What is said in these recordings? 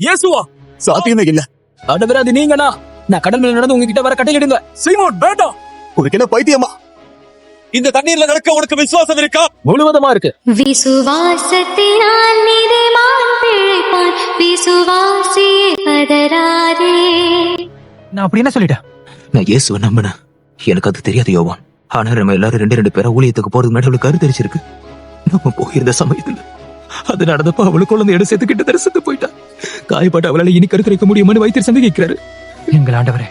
இயேசுவா? சாத்தியமே இல்ல. ஆண்டவரே, அது நீங்கனா நான் கடல் மேல நடந்து உங்ககிட்ட வர கட்டளையிடுங்க. சீமோன் வேண்டாம். உனக்கு என்ன பைத்தியமா? இந்த தண்ணீர்ல நடக்க உனக்கு விசுவாசம் இருக்கா? முழுவதுமா இருக்கு. விசுவாசத்தினால் நீதிமான் பிழைப்பான், விசுவாசியே பதறாதே. நான் அப்படி என்ன சொல்லிட்டேன்? நான் இயேசுவை நம்பினேன். எனக்கு அது தெரியாது யோவான். ஆனா நம்ம எல்லாரும் ரெண்டு பேரா ஊழியத்துக்கு போறதுக்கு முன்னாடி அவளுக்கு கருத்தரிச்சிருக்கு. நம்ம போயிருந்த சமயத்துல அது நடந்தப்ப அவளுக்கு குழந்தை இடம் சேர்த்துக்கிட்டு தரிசத்து போயிட்டா. காயப்பட்ட அவளால இனி கருத்தரிக்க முடியுமான்னு வைத்தியர் சந்தேகிக்கிறாரு. எங்கள் ஆண்டவரே,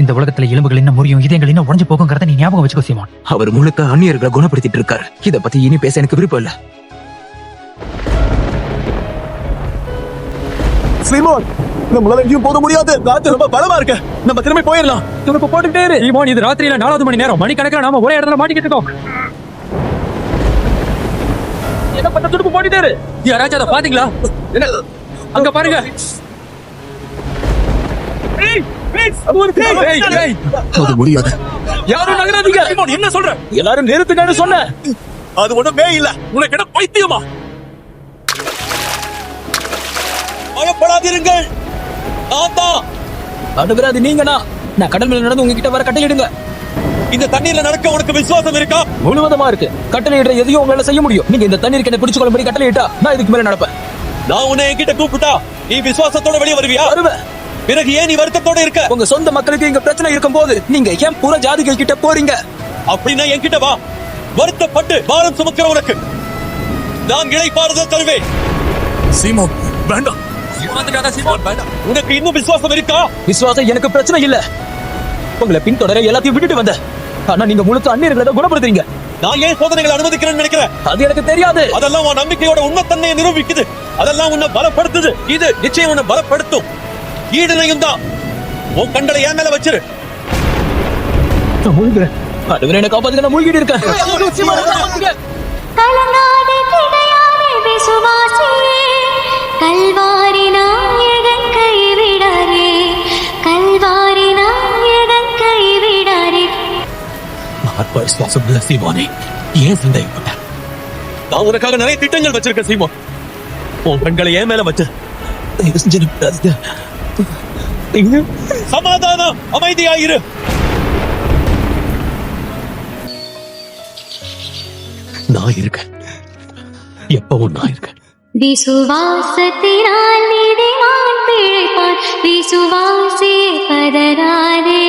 இந்த உலகத்துல எலும்புகள் என்ன முறியும், இதயங்கள் என்ன உடைஞ்சு போகுங்கிறத நீ ஞாபகம் வச்சுக்கோ சீமான். அவர் முழுக்க அந்நியர்களை குணப்படுத்திட்டு இருக்காரு. இத பத்தி இனி பேச எனக்கு விருப்பம் இல்ல. சீமோன், நம்மளால எங்கேயும் போக முடியாது. காத்து ரொம்ப பலமா இருக்கு. நம்ம திரும்பி போயிடலாம். துடுப்பு போட்டுக்கிட்டே இரு. சீமான், இது ராத்திரியில 4வது மணி நேரம். மணிக்கணக்கில் நாம ஒரே இடத்துல மாட்டிக்கிட்டு இருக்கோம். என்ன பண்ண? துடுப்பு போட்டுட்டே இரு. யாராச்சும் அதை பாத்தீங்களா? அங்க பாருங்க. அது முடியாது. யாரும் நகராதீங்க. சீமோன், என்ன சொல்ற? எல்லாரும் நிறுத்துங்கன்னு சொன்ன. அது ஒண்ணுமே இல்ல. உனக்கு என்ன பைத்தியமா? பயப்படாதீர்கள். ஆண்டவரே, அது நீங்கனா நான் கடல் மேல நடந்து உங்ககிட்ட வர கட்டளையிடுங்க. இந்த தண்ணீர்ல நடக்க உனக்கு விசுவாசம் இருக்கா? முழுவதுமா இருக்கு. கட்டளையிடுற எதையும் உங்களால செய்ய முடியும். நீங்க இந்த தண்ணீருக்கு என்ன பிடிச்சு கொள்ளும்படி கட்டளையிட்டா நான் இதுக்கு மேல நடப்பேன். நான் உன்னை என்கிட்ட கூப்பிட்டா நீ விசுவாசத்தோட வெளியே வருவியா? வருவேன். பிறகு ஏன் நீ வருத்தத்தோட இருக்க? உங்க சொந்த மக்களுக்கு இங்க பிரச்சனை இருக்கும் போது நீங்க ஏன் புற ஜாதிகள் கிட்ட போறீங்க? அப்படின்னா என்கிட்ட வா. வருத்தப்பட்டு பாரம் சுமக்கிற உனக்கு நான் இளைப்பாறுதல் தருவேன். சீமோன் வேண்டாம். உனக்கு இன்னும் விசுவாசம் இருக்கா? விசுவாசம் எனக்கு பிரச்சனை இல்ல. உங்களை பின்தொடர எல்லாத்தையும் விட்டுட்டு வந்த. ஆனா நீங்க முழுக்க அந்நியர்களை தான் குணப்படுத்துறீங்க. நான் ஏன் சோதனைகளை அனுமதிக்கிறேன்னு நினைக்கிறேன்? அது எனக்கு தெரியாது. அதெல்லாம் உன் நம்பிக்கையோட உண்மைத்தன்மையை நிரூபிக்குது. அதெல்லாம் உன்னை பலப்படுத்துது. இது நிச்சயம் உன்னை பலப்படுத்தும். ஈடுனையும் தான். உன் கண்களை என் மேல வச்சிரு. ஆண்டவரே, என்னை காப்பாத்துங்க. நான் மூழ்கிட்டு இருக்கேன். கலங்காதே, திகையாதே விசுவாசியே, கல்வாரி நாயகன் கைவிடாரே, கல்வாரி நாயகன் கைவிடாரே. விசுவாசம் இல்ல சீமோனே, ஏன் சந்தேகப்பட்ட? நான் உனக்காக நிறைய திட்டங்கள் வச்சிருக்கேன் சீமோன். உன் கண்களை என் மேல வச்சு சமாதானம், அமைதியாயிரு. நான் இருக்கேன். எப்பவும் நான் இருக்கேன். விசுவாசத்தினால் நீதிமான் பிழைப்பான், விசுவாசியே பதறாதே.